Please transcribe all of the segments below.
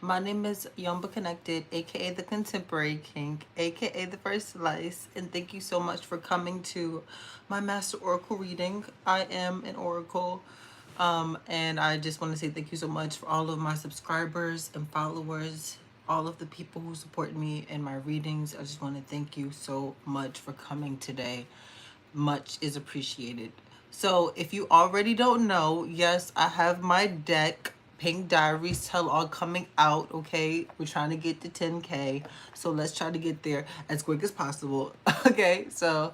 My name is Yomba Connected, aka the Contemporary King, aka the First Slice, and thank you so much for coming to my Master Oracle reading. I am an Oracle, and I just want to say thank you so much for all of my subscribers and followers, all of the people who support me in my readings. I just want to thank you so much for coming today. Much is appreciated. So if you already don't know, yes, I have my deck, Pink Diaries Tell All, coming out, okay? We're trying to get to 10K. So let's try to get there as quick as possible. Okay, so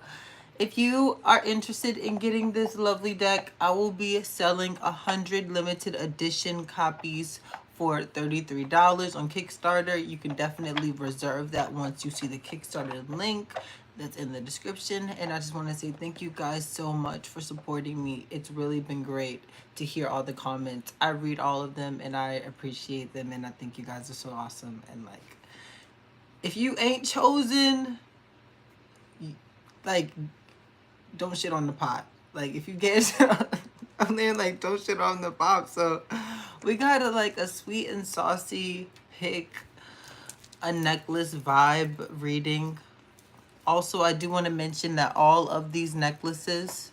if you are interested in getting this lovely deck, I will be selling 100 limited edition copies for $33 on Kickstarter. You can definitely reserve that once you see the Kickstarter link that's in the description. And I just want to say thank you guys so much for supporting me. It's really been great to hear all the comments. I read all of them and I appreciate them, and I think you guys are so awesome. And like, if you ain't chosen, like, don't shit on the pot. Like, if you get shit on there, like, don't shit on the pop. So we got a sweet and saucy pick a necklace vibe reading. Also, I do want to mention that all of these necklaces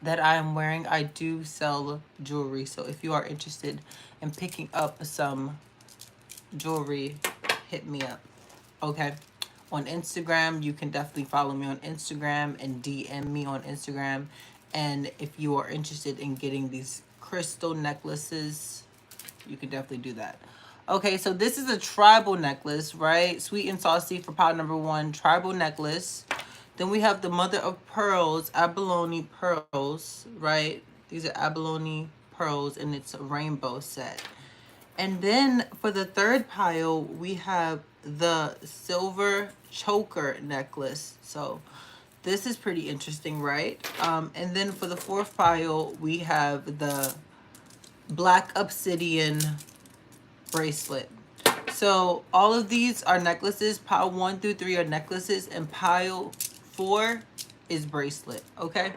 that I am wearing, I do sell jewelry. So if you are interested in picking up some jewelry, hit me up. Okay? On Instagram, you can definitely follow me on Instagram and DM me on Instagram. And if you are interested in getting these crystal necklaces, you can definitely do that. Okay, so this is a tribal necklace, right? Sweet and saucy for pile number 1, tribal necklace. Then we have the mother of pearls, abalone pearls, right? These are abalone pearls, and it's a rainbow set. And then for the third pile, we have the silver choker necklace. So this is pretty interesting, right? And then for the fourth pile, we have the black obsidian bracelet. So all of these are necklaces. Pile 1 through 3 are necklaces, and pile 4 is bracelet. Okay,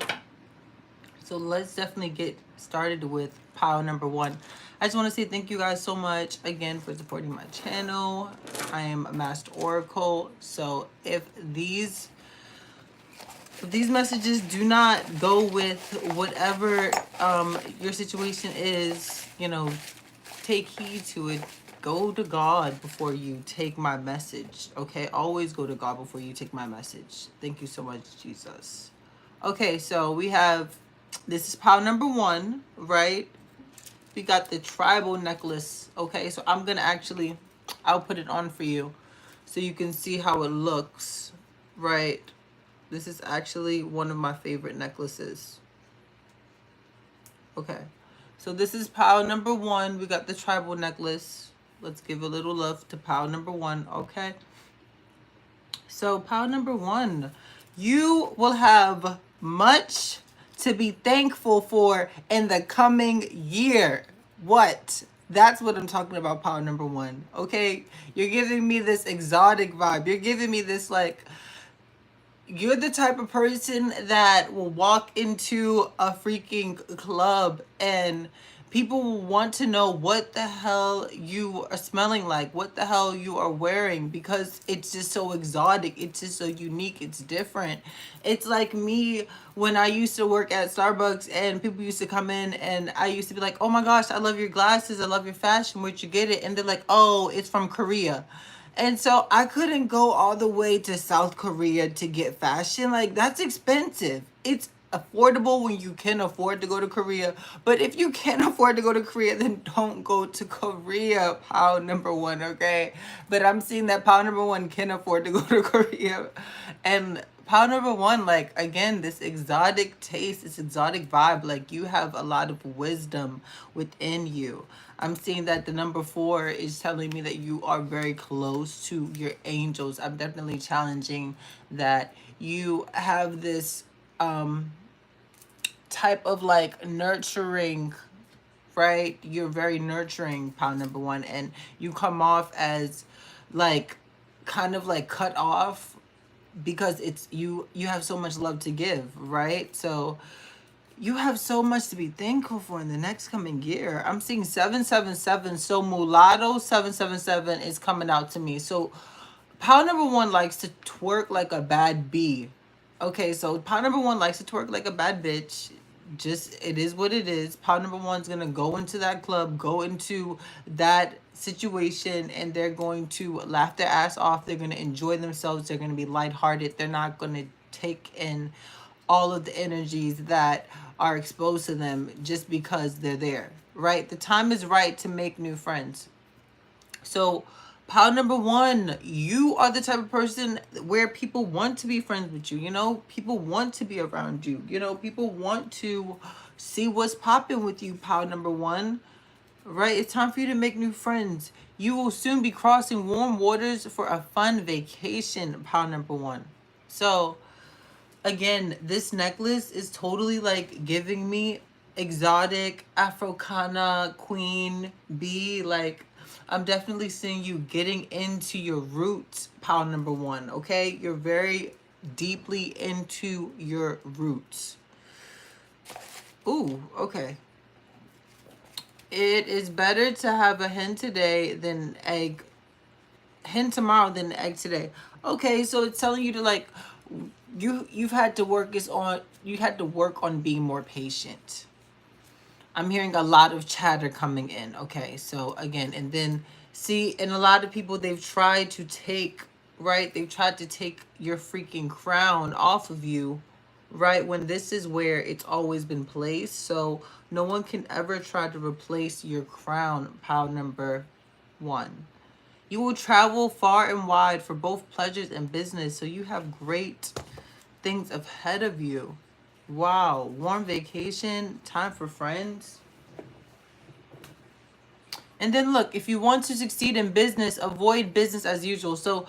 so let's definitely get started with pile number 1. I just want to say thank you guys so much again for supporting my channel. I am a Master Oracle, so if these messages do not go with whatever your situation is, you know, take heed to it. Go to God before you take my message, okay? Always go to God before you take my message. Thank you so much, Jesus. Okay, so we have, this is pile number 1, right? We got the tribal necklace, okay? So I'm gonna actually, I'll put it on for you so you can see how it looks, right? This is actually one of my favorite necklaces. Okay, so this is pile number 1. We got the tribal necklace. Let's give a little love to pile number 1, okay? So pile number 1, you will have much to be thankful for in the coming year. What? That's what I'm talking about, pile number 1, okay? You're giving me this exotic vibe. You're giving me this, like, you're the type of person that will walk into a freaking club and people will want to know what the hell you are smelling like, what the hell you are wearing, because it's just so exotic, it's just so unique, it's different. It's like me when I used to work at Starbucks and people used to come in and I used to be like, oh my gosh, I love your glasses, I love your fashion, where'd you get it? And they're like, oh, it's from Korea. And so I couldn't go all the way to South Korea to get fashion. Like, that's expensive. It's affordable when you can afford to go to Korea. But if you can't afford to go to Korea, then don't go to Korea, pile number 1, okay? But I'm seeing that pile number 1 can afford to go to Korea. And pile number 1, like, again, this exotic taste, this exotic vibe, like, you have a lot of wisdom within you. I'm seeing that the number 4 is telling me that you are very close to your angels. I'm definitely challenging that you have this type of like nurturing, right? You're very nurturing, pile number 1, and you come off as like kind of like cut off because it's you have so much love to give, right? So You have so much to be thankful for in the next coming year. I'm seeing 777. So mulatto 777 is coming out to me. So pile number one likes to twerk like a bad bee. Okay, so pile number one likes to twerk like a bad bitch. Just, it is what it is. Pile number one's gonna go into that club, go into that situation, and they're going to laugh their ass off. They're gonna enjoy themselves. They're gonna be lighthearted. They're not gonna take in all of the energies that are exposed to them just because they're there, right? The time is right to make new friends. So, pile number one, you are the type of person where people want to be friends with you. You know, people want to be around you. You know, people want to see what's popping with you, pile number one, right? It's time for you to make new friends. You will soon be crossing warm waters for a fun vacation, pile number one. So, again, this necklace is totally like giving me exotic Africana queen bee. Like, I'm definitely seeing you getting into your roots, pile number one. Okay, you're very deeply into your roots. Ooh, okay. It is better to have a hen today than egg. Hen tomorrow than egg today. Okay, so it's telling you to like, you've had to work is on, you had to work on being more patient. I'm hearing a lot of chatter coming in. Okay, so again, and then see, and a lot of people, they've tried to take, right? They've tried to take your freaking crown off of you, right? When this is where it's always been placed. So no one can ever try to replace your crown, pile number one. You will travel far and wide for both pleasures and business. So you have great things ahead of you. Wow. Warm vacation, time for friends. And then look, if you want to succeed in business, avoid business as usual. So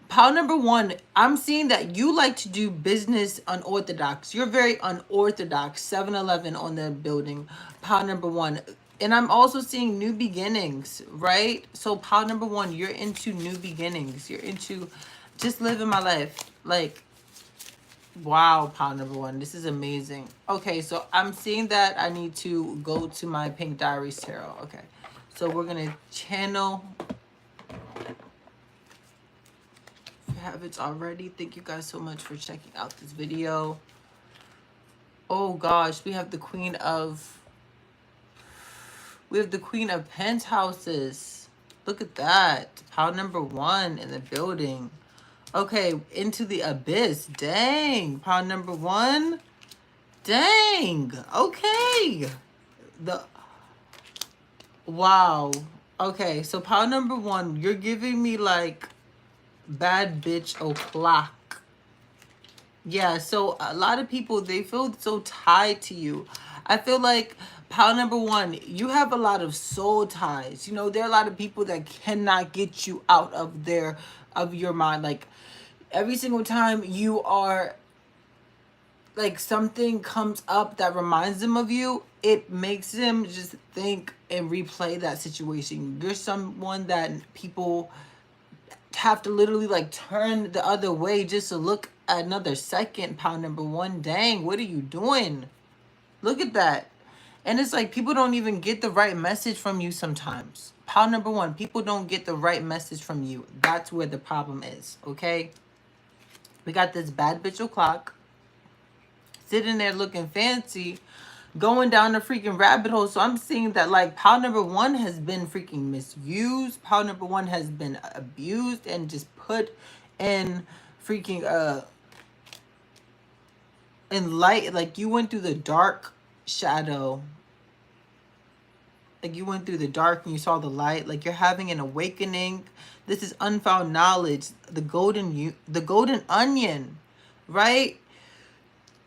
pile number one, I'm seeing that you like to do business unorthodox. You're very unorthodox. 7-Eleven on the building. Pile number one. And I'm also seeing new beginnings, right? So pile number one, you're into new beginnings. You're into just living my life. Like, wow, pile number one. This is amazing. Okay, so I'm seeing that I need to go to my Pink Diaries Tarot. Okay, so we're going to channel. If you haven't already, thank you guys so much for checking out this video. Oh gosh, we have the Queen of Penthouses. Look at that. Pile number one in the building. Okay, into the abyss. Dang. Pile number one. Dang. Okay. Wow. Okay, so pile number one, you're giving me like bad bitch o'clock. Yeah, so a lot of people, they feel so tied to you. I feel like pile number one, you have a lot of soul ties. You know, there are a lot of people that cannot get you out of your mind. Like, every single time you are, like, something comes up that reminds them of you, it makes them just think and replay that situation. You're someone that people have to literally like turn the other way just to look at another second, pile number one. Dang, what are you doing? Look at that. And it's like people don't even get the right message from you sometimes. Pile number one, people don't get the right message from you. That's where the problem is, okay? We got this bad bitch o'clock sitting there looking fancy, going down the freaking rabbit hole. So I'm seeing that like pile number one has been freaking misused. Pile number one has been abused and just put in freaking in light. Like, you went through the dark shadow. Like, you went through the dark and you saw the light. Like, you're having an awakening. This is unfound knowledge. The golden onion, right?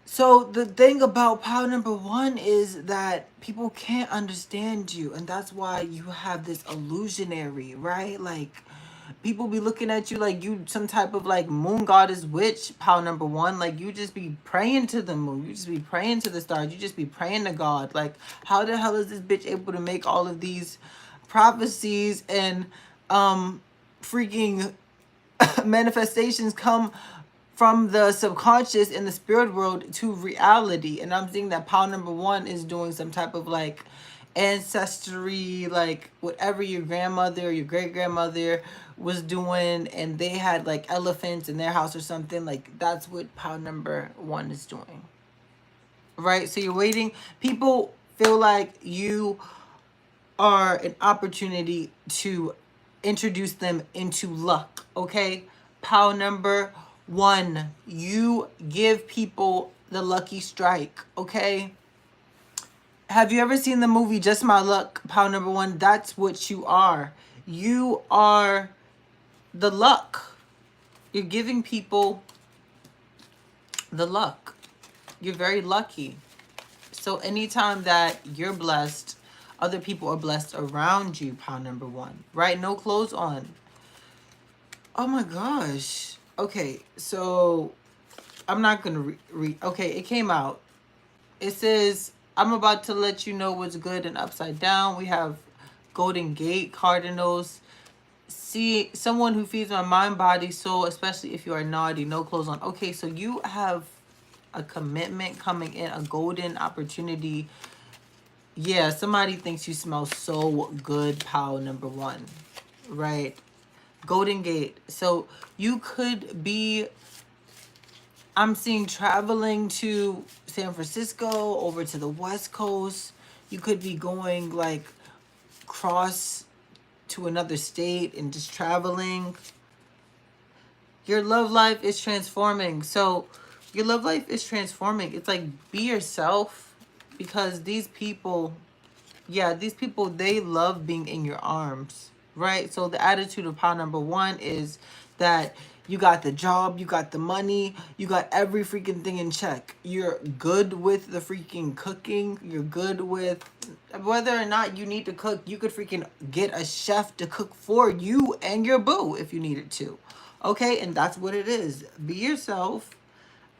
So the thing about pile number one is that people can't understand you, and that's why you have this illusionary, right? Like, people be looking at you like you some type of like moon goddess witch, pile number one. Like, you just be praying to the moon, you just be praying to the stars, you just be praying to God. Like, how the hell is this bitch able to make all of these prophecies and freaking manifestations come from the subconscious in the spirit world to reality. And I'm seeing that pile number one is doing some type of like ancestry, like whatever your grandmother or your great grandmother was doing, and they had like elephants in their house or something. Like that's what pile number one is doing. Right? So you're waiting. People feel like you are an opportunity to introduce them into luck. Okay? Pile number one, you give people the lucky strike. Okay? Have you ever seen the movie Just My Luck? Pile number one, that's what you are. You are the luck. You're giving people the luck. You're very lucky. So anytime that you're blessed, other people are blessed around you, pile number one, right? No clothes on. Oh my gosh. Okay, so I'm not going to read. Okay, it came out. It says, I'm about to let you know what's good and upside down. We have Golden Gate, Cardinals. See, someone who feeds my mind, body, soul, especially if you are naughty, no clothes on. Okay, so you have a commitment coming in, a golden opportunity. Yeah, somebody thinks you smell so good, pile number one, right? Golden Gate. So you could be, I'm seeing traveling to San Francisco, over to the West Coast. You could be going like cross to another state and just traveling. Your love life is transforming. So your love life is transforming. It's like, be yourself, because these people, yeah, these people, they love being in your arms, right? So the attitude of pile number one is that you got the job, you got the money, you got every freaking thing in check. You're good with the freaking cooking. You're good with whether or not you need to cook. You could freaking get a chef to cook for you and your boo if you needed to. Okay, and that's what it is. Be yourself.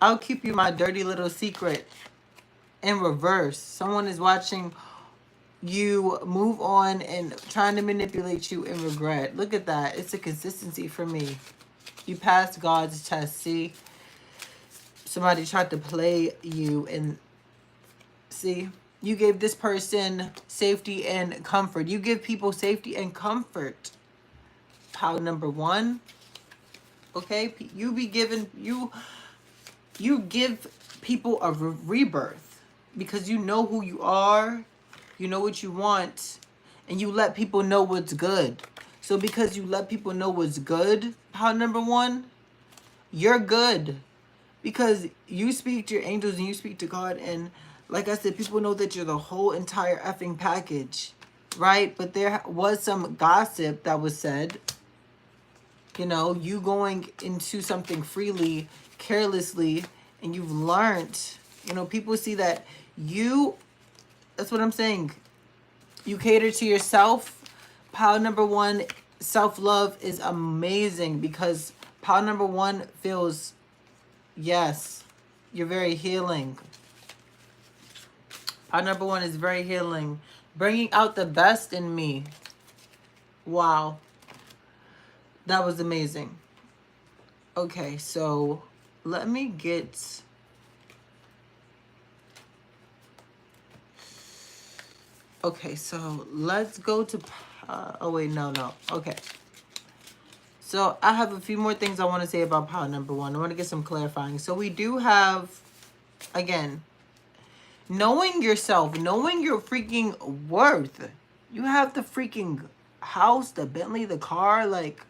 I'll keep you my dirty little secret. In reverse, someone is watching you move on and trying to manipulate you in regret. Look at that. It's a consistency for me. You passed God's test. See? Somebody tried to play you, and see? You gave this person safety and comfort. You give people safety and comfort. Pile number one. Okay? You be given, you give people a rebirth because you know who you are. You know what you want, and you let people know what's good. So because you let people know what's good, pile number one, you're good. Because you speak to your angels and you speak to God, and like I said, people know that you're the whole entire effing package, right? But there was some gossip that was said, you know, you going into something freely, carelessly, and you've learned, you know, people see that you, that's what I'm saying. You cater to yourself. Pile number one, self-love is amazing because pile number one feels, yes, you're very healing. Pile number one is very healing. Bringing out the best in me. Wow. That was amazing. Okay, so let me get... Okay, so let's go to... oh, wait, no. Okay. So I have a few more things I want to say about pile number one. I want to get some clarifying. So we do have, again, knowing yourself, knowing your freaking worth. You have the freaking house, the Bentley, the car. Like,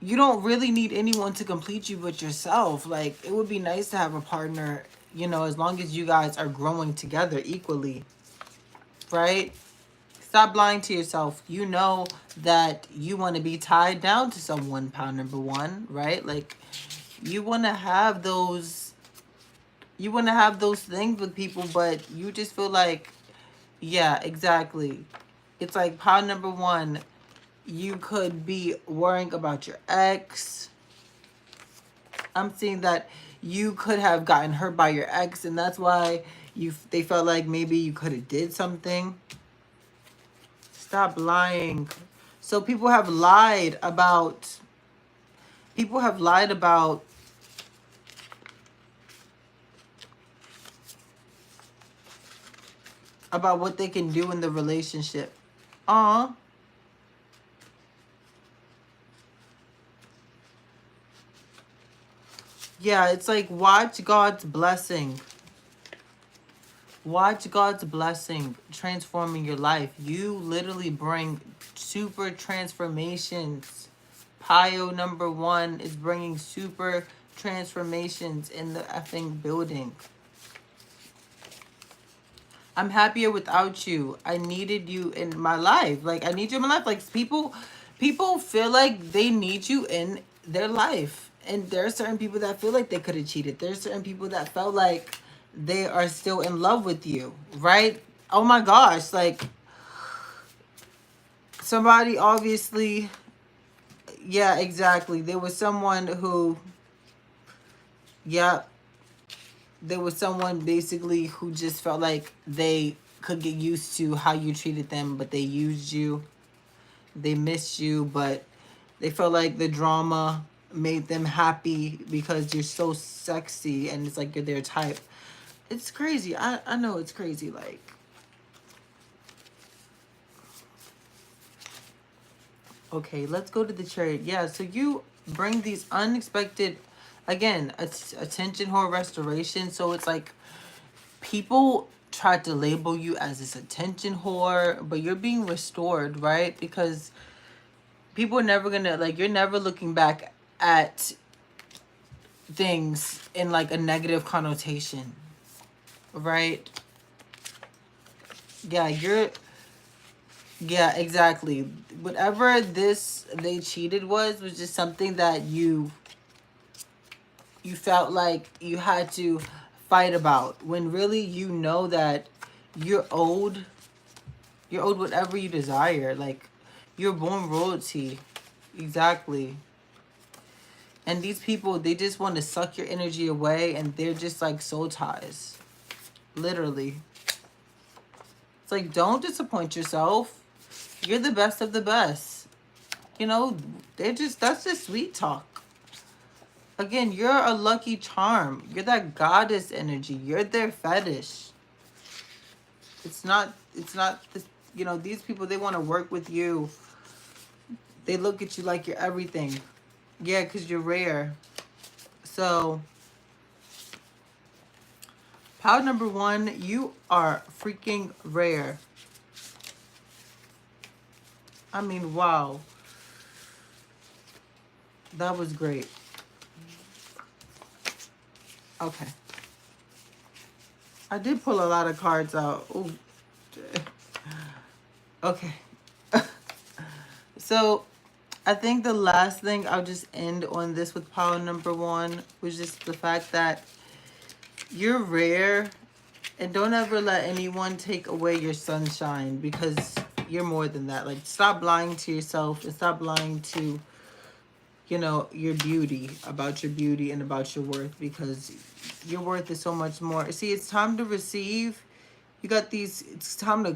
you don't really need anyone to complete you but yourself. Like, it would be nice to have a partner, you know, as long as you guys are growing together equally. Right? Stop lying to yourself. You know that you want to be tied down to someone, pile number one, right? Like, you want to have those things with people, but you just feel like, yeah, exactly. It's like pile number one, you could be worrying about your ex. I'm seeing that you could have gotten hurt by your ex, and that's why they felt like maybe you could have did something. Stop lying. So people have lied about People have lied about what they can do in the relationship. Aw. Yeah, it's like watch God's blessing. Watch God's blessing transforming your life. You literally bring super transformations. Pio number 1 is bringing super transformations in the effing building. I'm happier without you. I needed you in my life. Like, I need you in my life. Like, people feel like they need you in their life. And there are certain people that feel like they could have cheated. There's certain people that felt like they are still in love with you, right? Oh my gosh, like, somebody obviously, yeah, exactly. There was someone who, yeah, there was someone basically who just felt like they could get used to how you treated them, but they used you. They missed you, but they felt like the drama made them happy because you're so sexy and it's like you're their type. It's crazy. I know it's crazy. Like, okay, let's go to the chariot. Yeah, so you bring these unexpected, again, attention whore restoration. So it's like people tried to label you as this attention whore, but you're being restored, right? Because people are never gonna, like, you're never looking back at things in like a negative connotation, right? Yeah, yeah, exactly. Whatever this they cheated was just something that you felt like you had to fight about, when really you know that you're owed whatever you desire. Like, you're born royalty. Exactly. And these people, they just want to suck your energy away, and they're just like soul ties. Literally. It's like, don't disappoint yourself. You're the best of the best. You know, that's just sweet talk. Again, you're a lucky charm. You're that goddess energy. You're their fetish. It's not this, you know, these people, they want to work with you. They look at you like you're everything. Yeah, because you're rare. So, power number 1, you are freaking rare. I mean, wow. That was great. Okay. I did pull a lot of cards out. Ooh. Okay. So, I think the last thing, I'll just end on this with power number 1, was just the fact that you're rare, and don't ever let anyone take away your sunshine, because you're more than that. Like, stop lying to yourself and stop lying to, you know, your beauty, about your beauty and about your worth, because your worth is so much more. See, it's time to receive. You got these, it's time to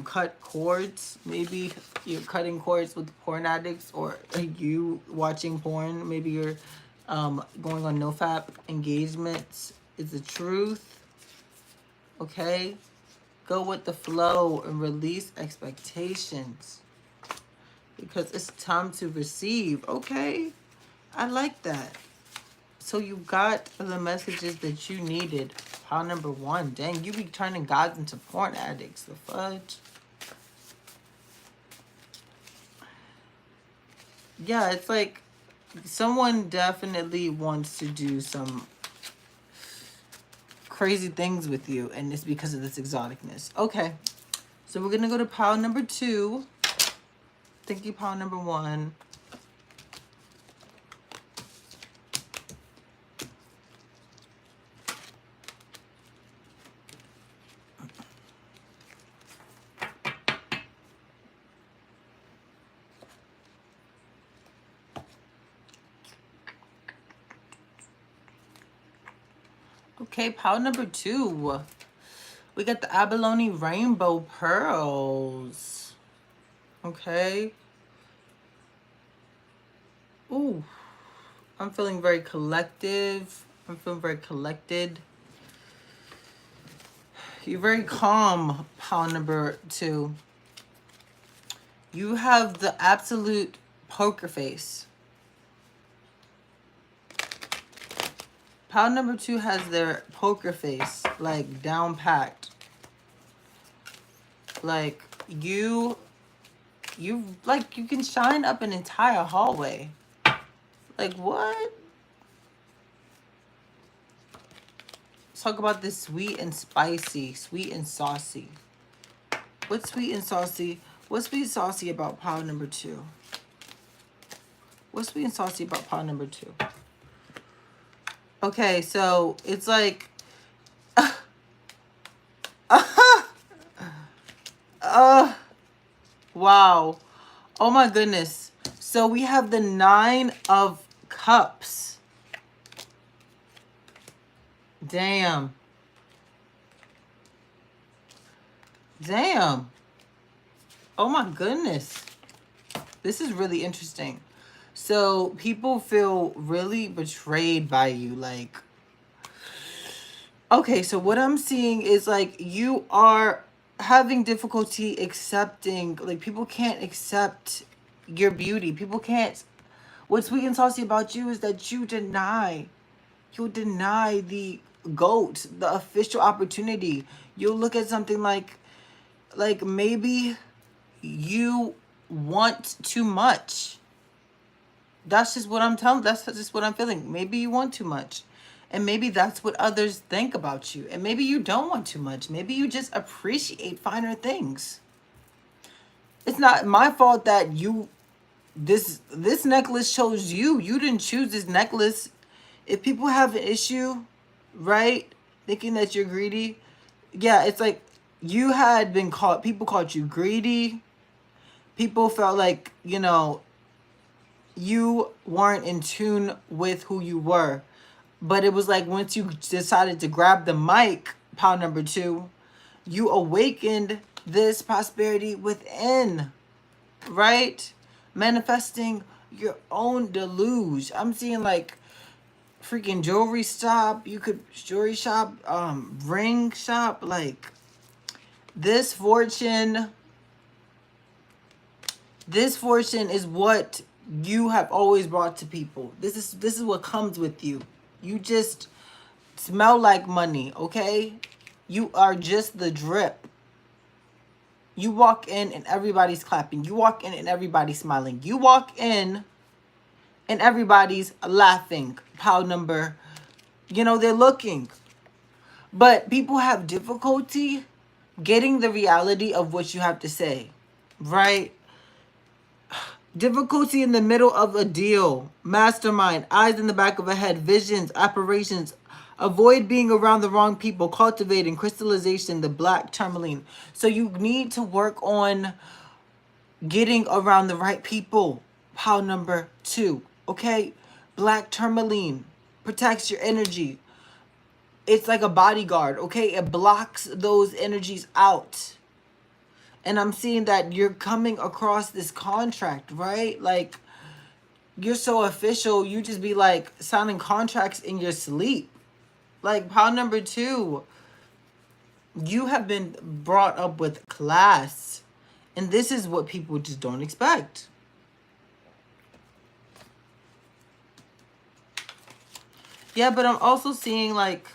cut cords. Maybe you're cutting cords with porn addicts, or you watching porn. Maybe you're going on nofap engagements. It's the truth. Okay? Go with the flow and release expectations, because it's time to receive. Okay? I like that. So you got the messages that you needed. Pile number 1. Dang, you be turning gods into porn addicts. The fudge. Yeah, it's like someone definitely wants to do some crazy things with you, and it's because of this exoticness. Okay, so we're gonna go to pile number 2. Thank you, pile number 1. Okay, pile number 2. We got the abalone rainbow pearls. Okay. Ooh. I'm feeling very collective. I'm feeling very collected. You're very calm, pile number 2. You have the absolute poker face. Pile number 2 has their poker face, like, down packed. Like, you can shine up an entire hallway. Like, what? Let's talk about this sweet and spicy, sweet and saucy. What's sweet and saucy? What's sweet and saucy about pile number 2? What's sweet and saucy about pile number 2? Okay, so it's like, wow. Oh my goodness. So we have the 9 of Cups. Damn. Damn. Oh my goodness. This is really interesting. So people feel really betrayed by you. Like, okay, so what I'm seeing is like you are having difficulty accepting, like people can't accept your beauty. People can't. What's sweet and saucy about you is that you deny the GOAT, the official opportunity. You'll look at something like maybe you want too much. That's just what I'm telling. That's just what I'm feeling. Maybe you want too much. And maybe that's what others think about you. And maybe you don't want too much. Maybe you just appreciate finer things. It's not my fault that this necklace chose you. You didn't choose this necklace. If people have an issue, right, thinking that you're greedy, yeah, it's like you had been called, people called you greedy. People felt like, you know, you weren't in tune with who you were. But it was like once you decided to grab the mic, pile number 2, you awakened this prosperity within, right? Manifesting your own deluge. I'm seeing like freaking jewelry shop. You could jewelry shop, ring shop. Like this fortune is what you have always brought to people. This is what comes with you. You just smell like money, okay? You are just the drip. You walk in and everybody's clapping. You walk in and everybody's smiling. You walk in and everybody's laughing. Pile number, you know, they're looking. But people have difficulty getting the reality of what you have to say, right? Difficulty in the middle of a deal. Mastermind. Eyes in the back of a head. Visions. Apparitions. Avoid being around the wrong people. Cultivating. Crystallization. The black tourmaline. So you need to work on getting around the right people. Pile number 2. Okay? Black tourmaline protects your energy. It's like a bodyguard. Okay? It blocks those energies out. And I'm seeing that you're coming across this contract, right? Like, you're so official. You just be, like, signing contracts in your sleep. Like, pile number 2, you have been brought up with class. And this is what people just don't expect. Yeah, but I'm also seeing, like,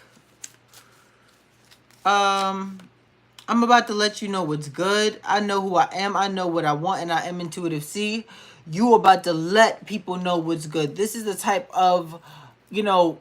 I'm about to let you know what's good. I know who I am. I know what I want, and I am intuitive. See, you about to let people know what's good. This is the type of, you know,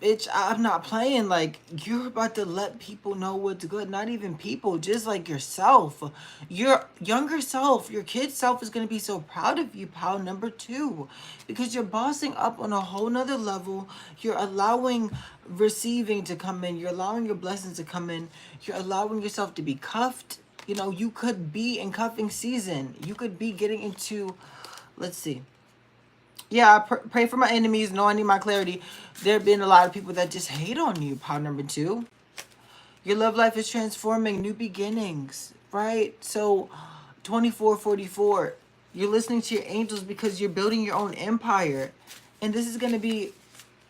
bitch, I'm not playing. Like, you're about to let people know what's good. Not even people, just like yourself. Your younger self, your kid self is going to be so proud of you, pal. Number 2, because you're bossing up on a whole nother level. You're allowing receiving to come in. You're allowing your blessings to come in. You're allowing yourself to be cuffed. You know, you could be in cuffing season. You could be getting into, let's see. Yeah, I pray for my enemies. No, I need my clarity. There have been a lot of people that just hate on you, pile number 2. Your love life is transforming. New beginnings, right? So, 2444. You're listening to your angels because you're building your own empire. And this is going to be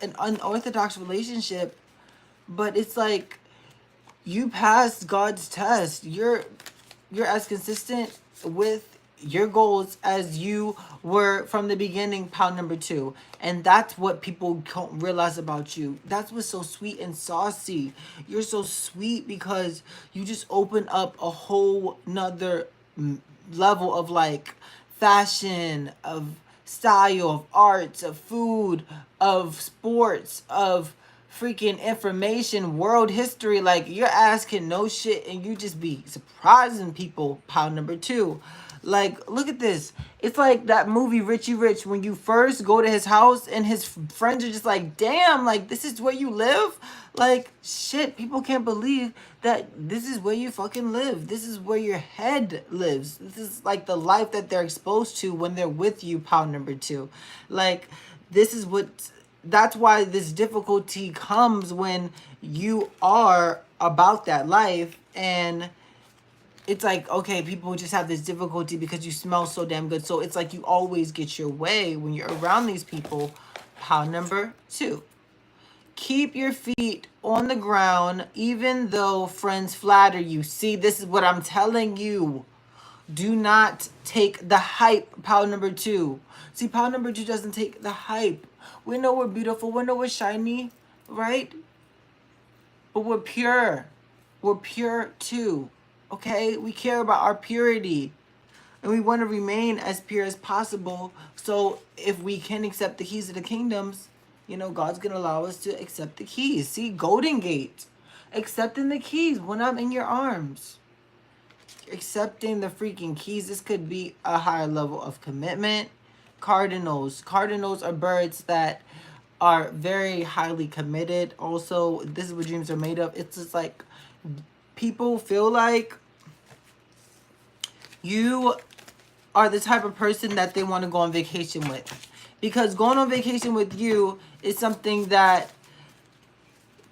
an unorthodox relationship, but it's like you passed God's test. You're as consistent with your goals as you were from the beginning, pound number 2. And that's what people don't realize about you. That's what's so sweet and saucy. You're so sweet because you just open up a whole nother level of like fashion, of style, of arts, of food, of sports, of freaking information, world history. Like, your ass can know shit and you just be surprising people, pound number 2. Like, look at this. It's like that movie Richie Rich, when you first go to his house and his friends are just like, damn, like, this is where you live? Like, shit, people can't believe that this is where you fucking live. This is where your head lives. This is like the life that they're exposed to when they're with you, pound number 2. Like, this is what, that's why this difficulty comes when you are about that life. And it's like, okay, people just have this difficulty because you smell so damn good. So it's like you always get your way when you're around these people. Pound number 2. Keep your feet on the ground even though friends flatter you. See, this is what I'm telling you. Do not take the hype, pound number 2. See, pound number 2 doesn't take the hype. We know we're beautiful. We know we're shiny, right? But we're pure. We're pure too. Okay? We care about our purity. And we want to remain as pure as possible. So if we can accept the keys of the kingdoms, you know, God's going to allow us to accept the keys. See, Golden Gate. Accepting the keys when I'm in your arms. Accepting the freaking keys. This could be a higher level of commitment. Cardinals. Cardinals are birds that are very highly committed. Also, this is what dreams are made of. It's just like people feel like you are the type of person that they want to go on vacation with. Because going on vacation with you is something that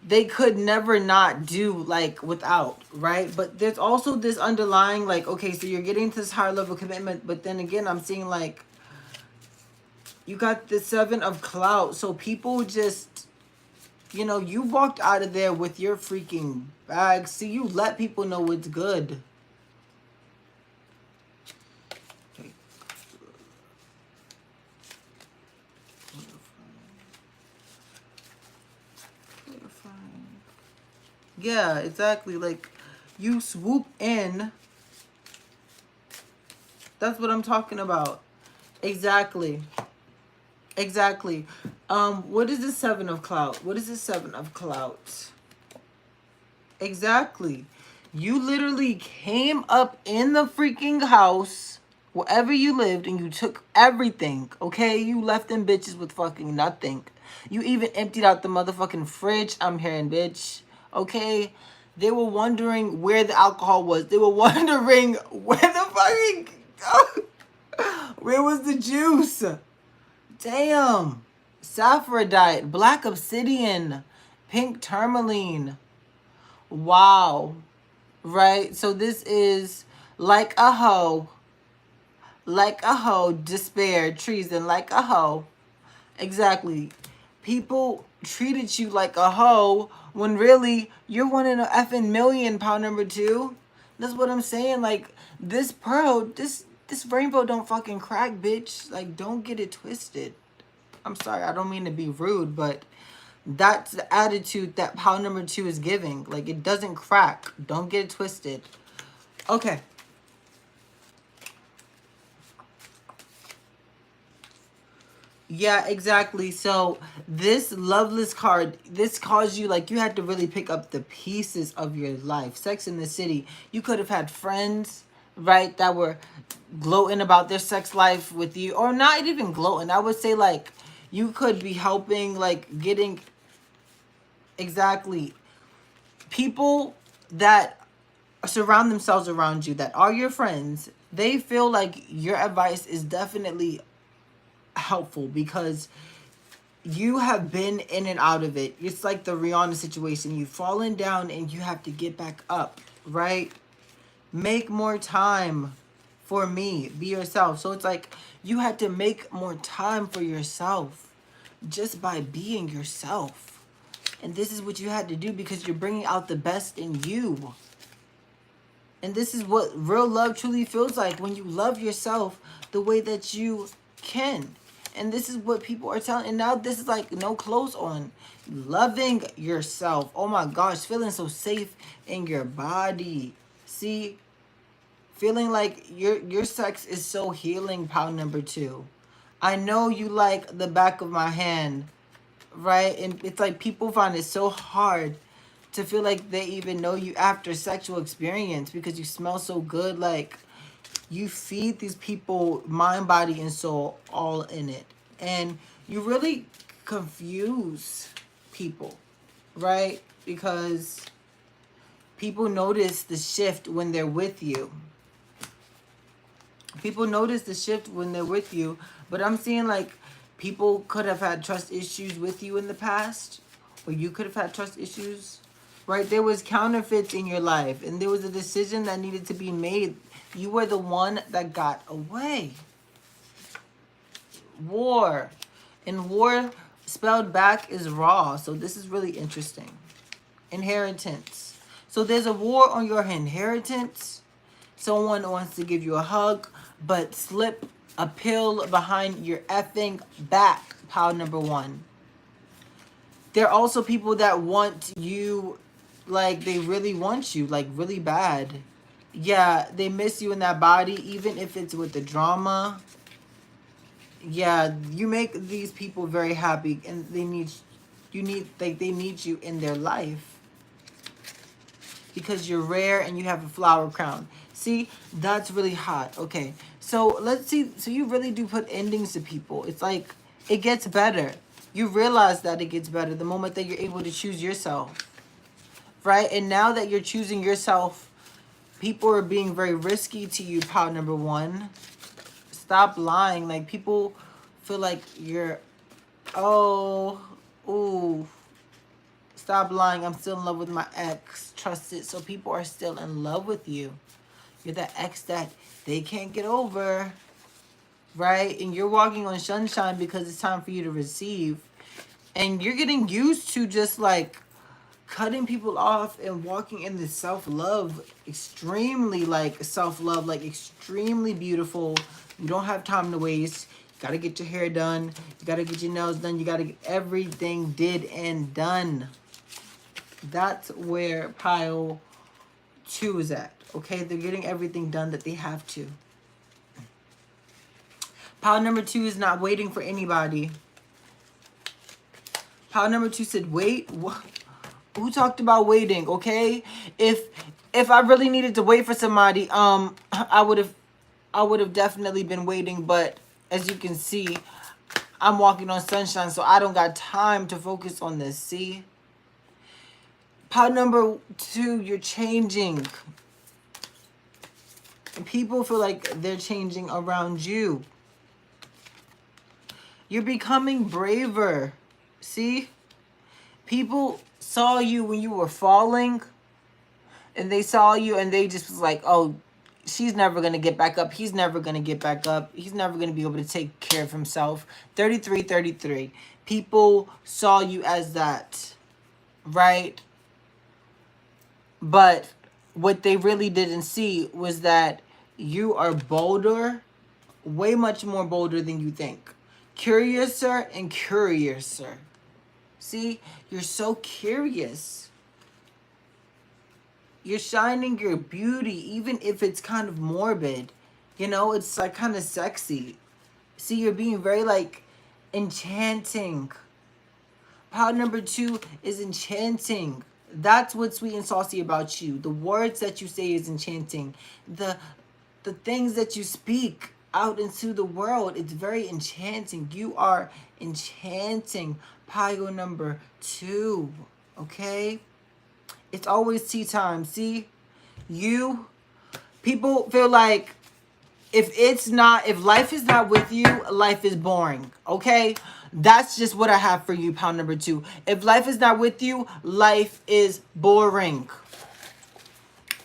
they could never not do, like, without, right? But there's also this underlying, like, okay, so you're getting to this higher level commitment, but then again, I'm seeing, like, you got the 7 of clout. So people just, you know, you walked out of there with your freaking bag. See, you let people know what's good. Okay. Yeah, exactly. Like, you swoop in. That's what I'm talking about. Exactly. Exactly. What is the 7 of clout? What is the 7 of clout? Exactly. You literally came up in the freaking house, wherever you lived, and you took everything, okay? You left them bitches with fucking nothing. You even emptied out the motherfucking fridge, I'm hearing, bitch. Okay? They were wondering where the alcohol was. They were wondering where the fucking... where was the juice? Damn. Saffrodite, black obsidian, pink tourmaline. Wow. Right? So this is like a hoe. Like a hoe. Despair, treason, like a hoe. Exactly. People treated you like a hoe when really you're one in a effing million, pound number 2. That's what I'm saying. Like, this pearl, this rainbow don't fucking crack, bitch. Like, don't get it twisted. I'm sorry, I don't mean to be rude, but that's the attitude that pound number 2 is giving. Like, it doesn't crack. Don't get it twisted. Okay. Yeah, exactly. So this loveless card, this caused you, like, you had to really pick up the pieces of your life. Sex in the City. You could have had friends, right, that were gloating about their sex life with you. Or not even gloating. I would say, like, you could be helping, like, getting... Exactly. People that surround themselves around you, that are your friends, they feel like your advice is definitely helpful because you have been in and out of it. It's like the Rihanna situation. You've fallen down and you have to get back up, right? Make more time for me. Be yourself. So it's like you had to make more time for yourself. just by being yourself. And this is what you had to do because you're bringing out the best in you. And this is what real love truly feels like, when you love yourself the way that you can. And this is what people are telling. And now this is like no clothes on. Loving yourself. Oh my gosh. Feeling so safe in your body. See? Feeling like your sex is so healing, pound number 2. I know you like the back of my hand, right? And it's like people find it so hard to feel like they even know you after sexual experience because you smell so good. Like, you feed these people mind, body, and soul all in it. And you really confuse people, right? Because people notice the shift when they're with you. People notice the shift when they're with you. But I'm seeing like people could have had trust issues with you in the past. Or you could have had trust issues. Right? There was counterfeits in your life. And there was a decision that needed to be made. You were the one that got away. War. And war spelled back is raw. So this is really interesting. Inheritance. So there's a war on your inheritance. Someone wants to give you a hug, but slip a pill behind your effing back, pile number 1. There are also people that want you, like they really want you, like really bad. Yeah, they miss you in that body, even if it's with the drama. Yeah, you make these people very happy, and they need you in their life. Because you're rare and you have a flower crown. See, that's really hot. Okay, so let's see. So you really do put endings to people. It's like, it gets better. You realize that it gets better the moment that you're able to choose yourself. Right? And now that you're choosing yourself, people are being very risky to you, pile number 1. Stop lying. Like, people feel like you're, oh, ooh. Stop lying. I'm still in love with my ex. Trust it. So people are still in love with you. You're that ex that they can't get over. Right? And you're walking on sunshine because it's time for you to receive. And you're getting used to just like cutting people off and walking in this self-love. Extremely like self-love. Like extremely beautiful. You don't have time to waste. You got to get your hair done. You got to get your nails done. You got to get everything did and done. That's where pile 2 is at. Okay, they're getting everything done that they have to. Pile number 2 is not waiting for anybody. Pile number 2 said, wait. Who talked about waiting? Okay, if I really needed to wait for somebody, I would have definitely been waiting. But as you can see, I'm walking on sunshine, so I don't got time to focus on this. See. Pile number 2, you're changing. And people feel like they're changing around you. You're becoming braver. See? People saw you when you were falling. And they saw you and they just was like, oh, she's never going to get back up. He's never going to get back up. He's never going to be able to take care of himself. 33. People saw you as that. Right? But what they really didn't see was that you are bolder, way much more bolder than you think. Curiouser and curiouser. See, you're so curious. You're shining your beauty, even if it's kind of morbid. You know, it's like kind of sexy. See, you're being very like enchanting. Pile number 2 is enchanting. That's what's sweet and saucy about you. The words that you say is enchanting. The things that you speak out into the world, it's very enchanting. You are enchanting. Pile number 2. Okay? It's always tea time. See? People feel like if life is not with you, life is boring. Okay? That's just what I have for you, pound number 2. If life is not with you, life is boring.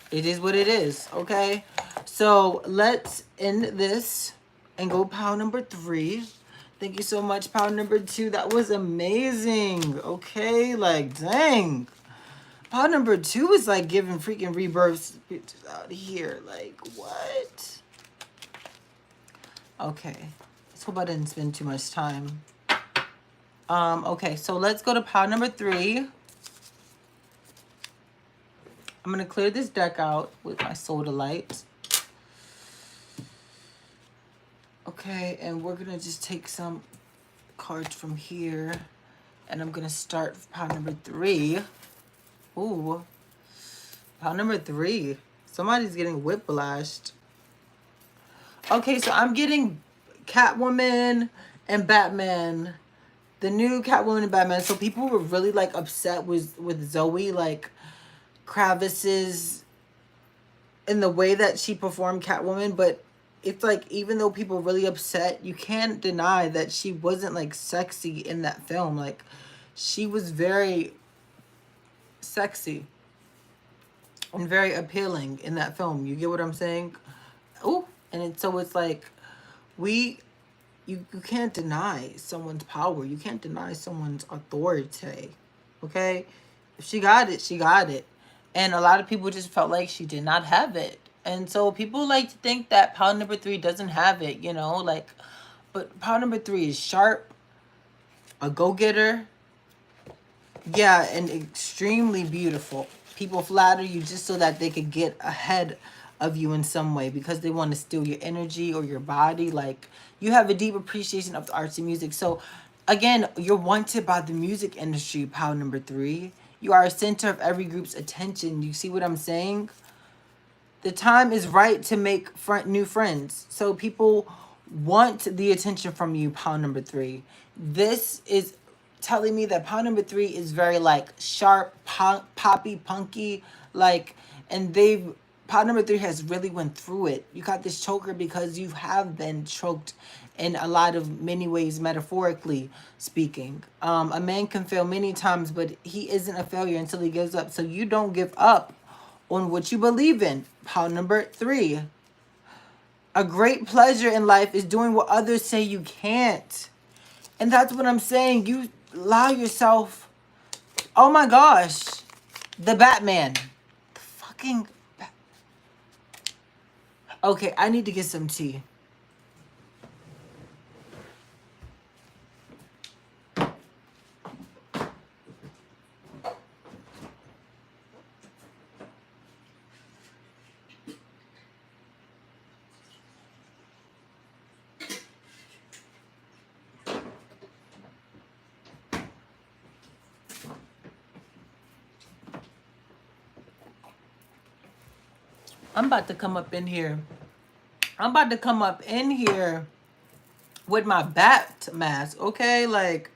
It is what it is, okay? So let's end this and go pound number 3. Thank you so much, pound number 2. That was amazing. Okay, like, dang. Pound number 2 is like giving freaking rebirths out here. Like, what? Okay. Let's hope I didn't spend too much time. Okay, so let's go to pound number 3. I'm going to clear this deck out with my soda light. Okay, and we're going to just take some cards from here. And I'm going to start with pound number 3. Ooh. Pound number 3. Somebody's getting whiplashed. Okay, so I'm getting Catwoman and Batman. The new Catwoman and Batman. So people were really like upset with Zoe, like Kravis's, in the way that she performed Catwoman. But it's like, even though people are really upset, you can't deny that she wasn't like sexy in that film. Like, she was very sexy and very appealing in that film. You get what I'm saying? Oh, and so it's like, you can't deny someone's power. You can't deny someone's authority. Okay? If she got it, she got it. And a lot of people just felt like she did not have it. And so people like to think that pound number 3 doesn't have it, you know, like, but pound number 3 is sharp, a go-getter. Yeah, and extremely beautiful. People flatter you just so that they could get ahead of you in some way, because they want to steal your energy or your body. Like, you have a deep appreciation of the arts and music. So again, you're wanted by the music industry, pound number 3. You are a center of every group's attention. You see what I'm saying? The time is right to make new friends. So people want the attention from you, pound number 3. This is telling me that pound number 3 is very like sharp, poppy, punky, like, and pound number 3 has really went through it. You got this choker because you have been choked in a lot of many ways, metaphorically speaking. A man can fail many times, but he isn't a failure until he gives up. So you don't give up on what you believe in, pound number 3. A great pleasure in life is doing what others say you can't. And that's what I'm saying. You allow yourself. Oh my gosh. The Batman. The fucking Okay, I need to get some tea. I'm about to come up in here. I'm about to come up in here with my bat mask, okay? Like,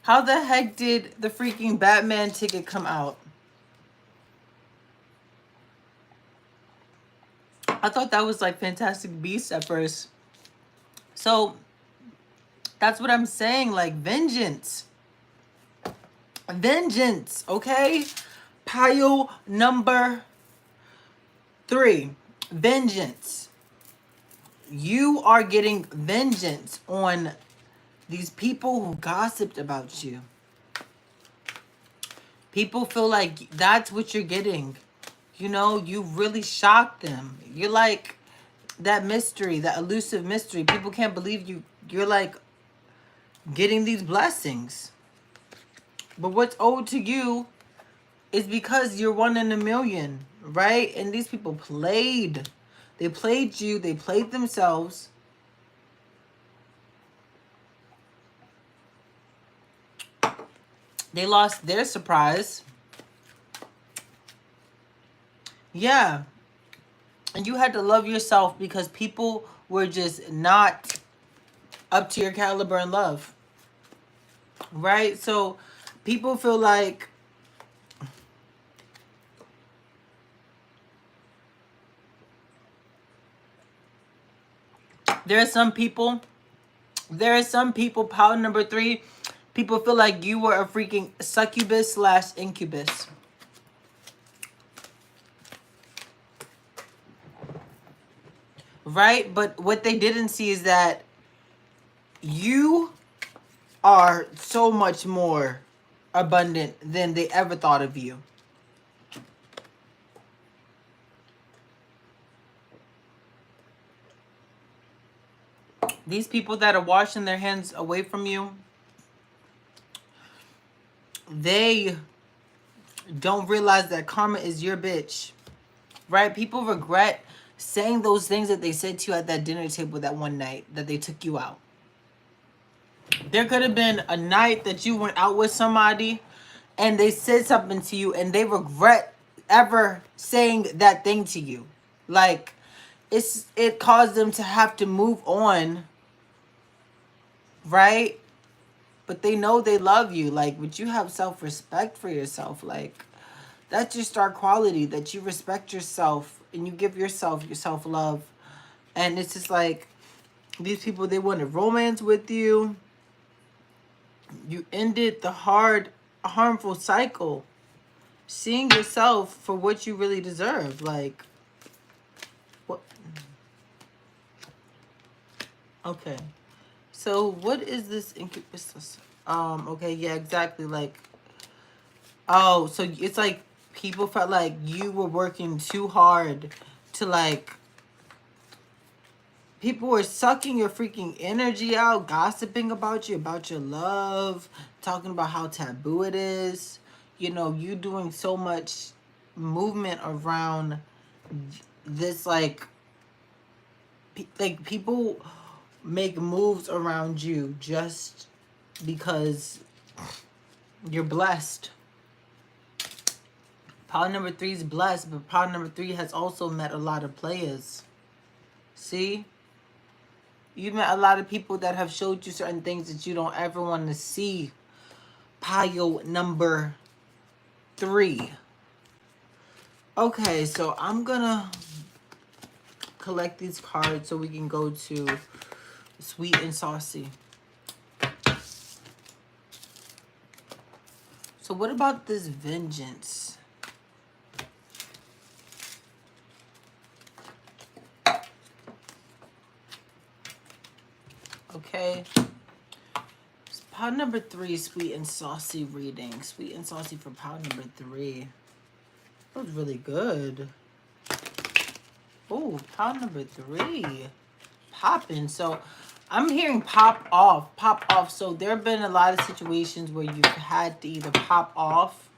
how the heck did the freaking Batman ticket come out? I thought that was like Fantastic Beasts at first. So, that's what I'm saying. Like, vengeance. Vengeance, okay? Pile number 3. Vengeance. You are getting vengeance on these people who gossiped about you. People feel like that's what you're getting. You know, you really shocked them. You're like that mystery, that elusive mystery. People can't believe you. You're like getting these blessings. But what's owed to you is because you're 1 in a million, right? And these people played. They played you. They played themselves. They lost their surprise. Yeah. And you had to love yourself because people were just not up to your caliber in love. Right? So people feel like there are some people, pound number 3, people feel like you were a freaking succubus / incubus. Right? But what they didn't see is that You are so much more abundant than they ever thought of you. These people that are washing their hands away from you, they don't realize that karma is your bitch, right? People regret saying those things that they said to you at that dinner table that one night that they took you out. There could have been a night that you went out with somebody and they said something to you and they regret ever saying that thing to you. Like, it caused them to have to move on, right? But they know they love you. Like, but you have self-respect for yourself. Like, that's your star quality, that you respect yourself and you give yourself your self-love. And it's just like, these people, they want to romance with you. You ended the harmful cycle. Seeing yourself for what you really deserve. Like, what? Okay. So, what is this incubus? Okay, yeah, exactly. Like, oh, so it's like people felt like you were working too hard to, like, people were sucking your freaking energy out, gossiping about you, about your love, talking about how taboo it is. You know, you doing so much movement around this, like people make moves around you just because you're blessed. Power number 3 is blessed, but power number 3 has also met a lot of players. See? You've met a lot of people that have showed you certain things that you don't ever want to see. Pile number 3. Okay, so I'm gonna collect these cards so we can go to Sweet and Saucy. So what about this vengeance? Okay. Power number 3, Sweet and Saucy reading. Sweet and Saucy for power number 3. That was really good. Oh, power number 3. Popping. So I'm hearing pop off. Pop off. So there have been a lot of situations where you've had to either pop off.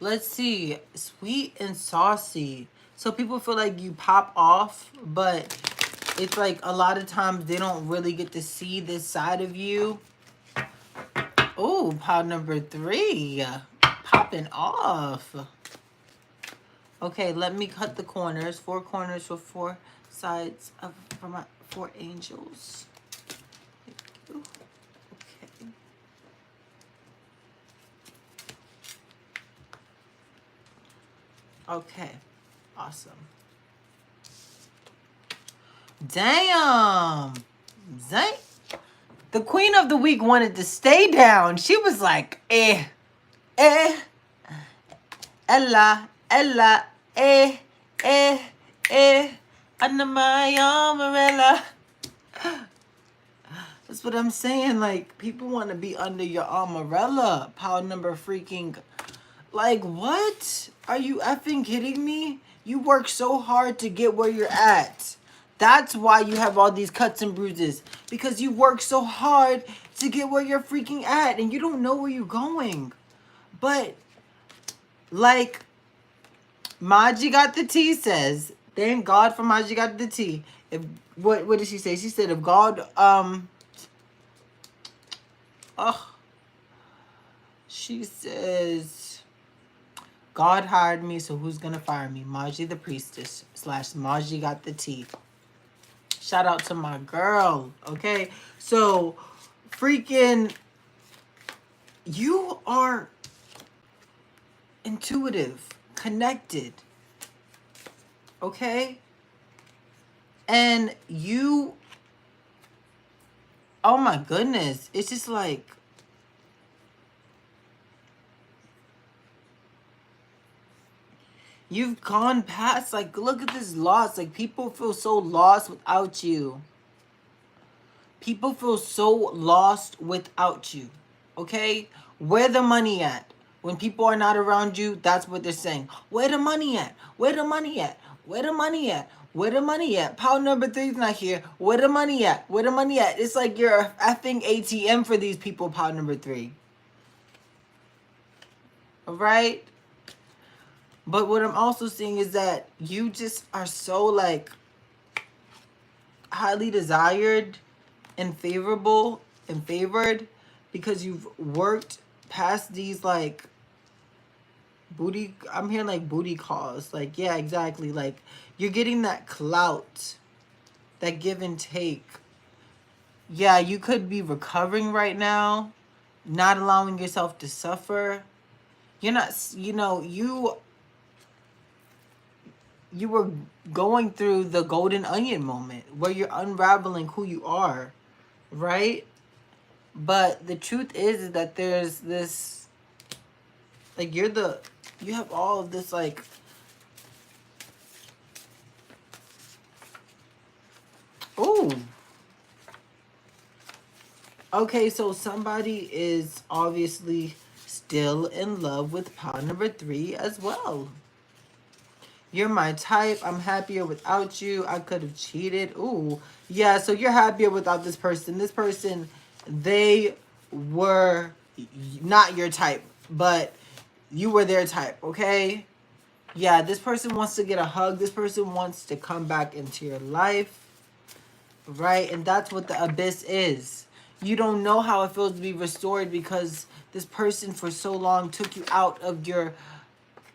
Let's see. Sweet and Saucy. So people feel like you pop off, but it's like a lot of times they don't really get to see this side of you. Oh, power number 3. Popping off. Okay, let me cut the corners. 4 corners for 4 sides of for my 4 angels. Thank you. Okay. Okay. Awesome. Damn. Dang. The Queen of the Week wanted to stay down. She was like, Ella, under my umbrella. That's what I'm saying. Like, people want to be under your umbrella. Power number freaking... Like, what? Are you effing kidding me? You work so hard to get where you're at. That's why you have all these cuts and bruises. Because you work so hard to get where you're freaking at. And you don't know where you're going. But, like, Maji got the tea says. Thank God for Maji got the tea. If what did she say? She said if God, she says, God hired me, so who's gonna fire me? Maji the Priestess / Maji got the tea. Shout out to my girl, okay? So, freaking, you are intuitive, connected, okay? And you, oh my goodness, it's just like, You've gone past, like, look at this loss. Like, people feel so lost without you. People feel so lost without you. Okay? Where the money at? When people are not around you, that's what they're saying. Where the money at? Where the money at? Where the money at? Where the money at? Pound number 3's not here. Where the money at? Where the money at? It's like you're a effing ATM for these people, pound number 3. Alright? But what I'm also seeing is that you just are so, like, highly desired and favorable and favored because you've worked past these, like, booty, I'm hearing like booty calls. Like, yeah, exactly. Like, you're getting that clout, that give and take. Yeah, you could be recovering right now, not allowing yourself to suffer. You're not, you know, you were going through the golden onion moment where you're unraveling who you are, right? But the truth is that there's this, like, you have all of this, like, oh, okay, so somebody is obviously still in love with pound number 3 as well. You're my type. I'm happier without you. I could have cheated. Ooh. Yeah, so you're happier without this person. This person, they were not your type, but you were their type, okay? Yeah, this person wants to get a hug. This person wants to come back into your life, right? And that's what the abyss is. You don't know how it feels to be restored because this person for so long took you out of your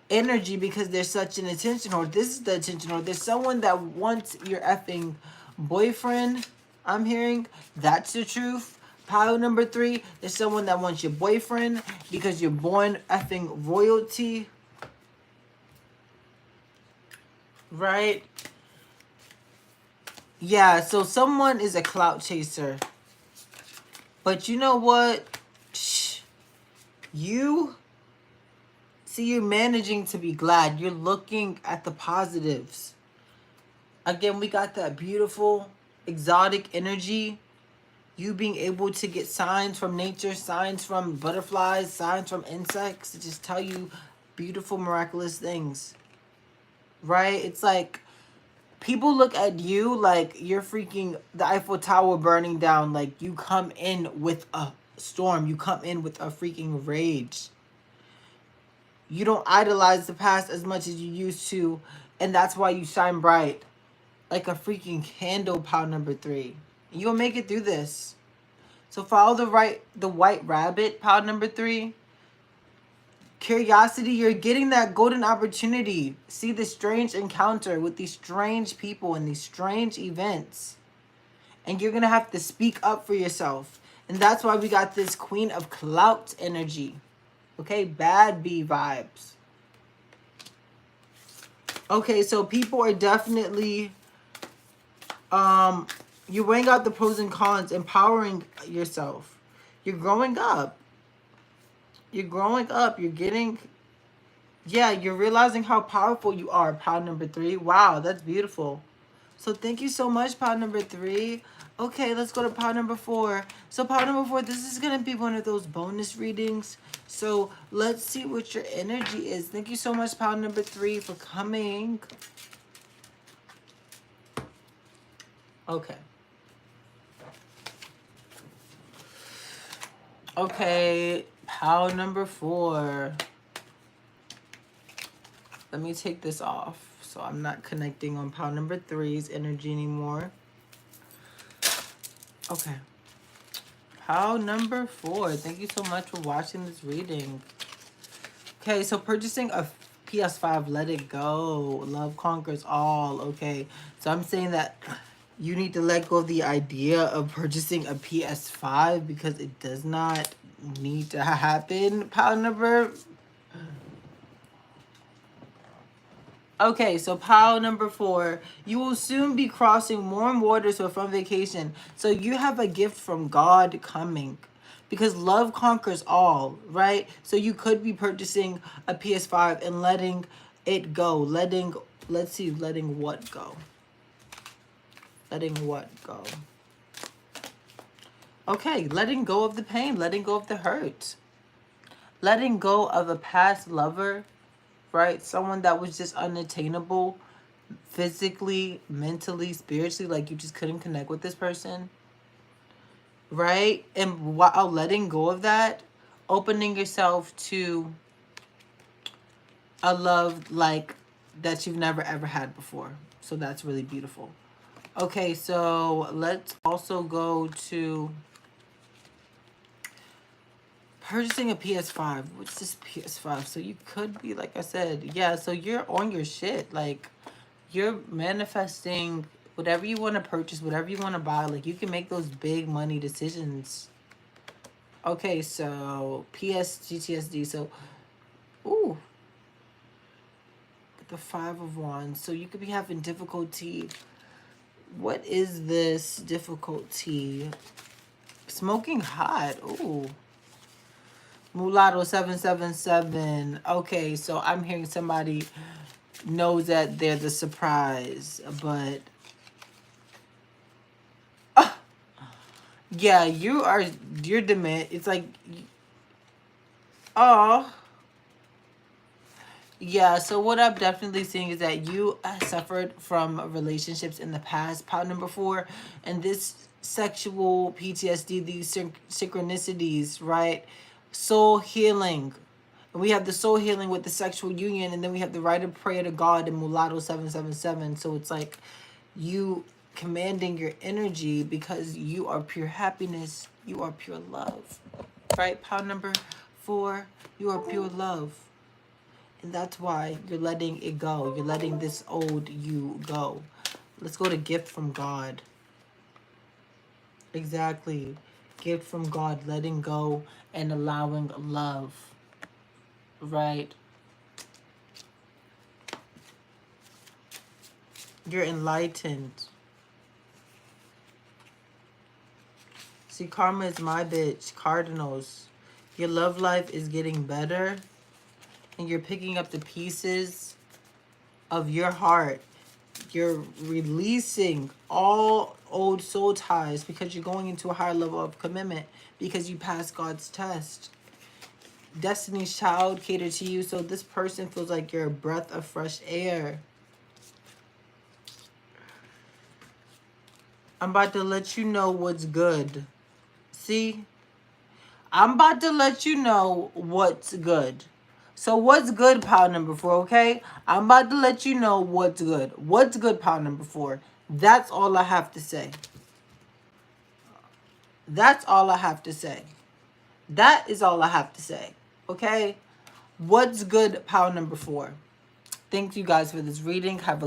energy because there's such an attention whore. This is the attention whore. There's someone that wants your effing boyfriend. I'm hearing that's the truth. Pile number 3, there's someone that wants your boyfriend because you're born effing royalty. Right? Yeah, so someone is a clout chaser. But you know what? Shh. You're managing to be glad. You're looking at the positives. Again, we got that beautiful, exotic energy. You being able to get signs from nature, signs from butterflies, signs from insects to just tell you beautiful, miraculous things. Right? It's like people look at you like you're freaking the Eiffel Tower burning down. Like, you come in with a storm. You come in with a freaking rage. You don't idolize the past as much as you used to, and that's why you shine bright like a freaking candle, pound number 3. You'll make it through this. So follow the white rabbit, pound number 3. Curiosity, you're getting that golden opportunity. See the strange encounter with these strange people and these strange events. And you're going to have to speak up for yourself. And that's why we got this Queen of Clout energy. Okay, bad bee vibes. Okay, so people are definitely, you're weighing out the pros and cons, empowering yourself. You're growing up. You're growing up. You're getting, yeah, you're realizing how powerful you are, pound number 3. Wow, that's beautiful. So thank you so much, pound number 3. Okay, let's go to pound number 4. So pound number 4, this is going to be one of those bonus readings. So let's see what your energy is. Thank you so much, pound number 3, for coming. Okay. Okay, pound number 4. Let me take this off so I'm not connecting on pound number 3's energy anymore. Okay. Pound number 4. Thank you so much for watching this reading. Okay, so purchasing a PS5, let it go. Love conquers all. Okay, so I'm saying that you need to let go of the idea of purchasing a PS5 because it does not need to happen. Pound number. Okay, so pile number 4. You will soon be crossing warm waters or from vacation. So you have a gift from God coming. Because love conquers all, right? So you could be purchasing a PS5 and letting it go. Letting, let's see, letting what go? Letting what go? Okay, letting go of the pain, letting go of the hurt. Letting go of a past lover, right? Someone that was just unattainable physically, mentally, spiritually, like you just couldn't connect with this person, right? And while letting go of that, opening yourself to a love like that you've never ever had before. So that's really beautiful. Okay, so let's also go to purchasing a PS5. What's this PS5? So you could be, like I said, yeah, so you're on your shit. Like, you're manifesting whatever you want to purchase, whatever you want to buy. Like, you can make those big money decisions. Okay, so GTSD. So, ooh, the 5 of Wands. So you could be having difficulty. What is this difficulty? Smoking hot. Ooh. Mulatto 777. Okay, so I'm hearing somebody knows that they're the surprise, but yeah, you're demand. It's like, oh, yeah. So what I'm definitely seeing is that you suffered from relationships in the past, pile number 4, and this sexual PTSD, these synchronicities, right? Soul healing. We have the soul healing with the sexual union, and then we have the right of prayer to God in Mulatto 777. So it's like you commanding your energy because you are pure happiness. You are pure love. Right? Pound number 4, you are pure love. And that's why you're letting it go. You're letting this old you go. Let's go to gift from God. Exactly. Gift from God, letting go and allowing love. Right? You're enlightened. See, karma is my bitch. Cardinals. Your love life is getting better. And you're picking up the pieces of your heart. You're releasing all old soul ties because you're going into a higher level of commitment because you passed God's test. Destiny's child catered to you, so this person feels like you're a breath of fresh air. I'm about to let you know what's good. See? I'm about to let you know what's good. So what's good, pile number 4, okay? I'm about to let you know what's good. What's good, pile number 4? That's all I have to say. That's all I have to say. That is all I have to say, okay? What's good, pile number 4? Thank you guys for this reading. Have a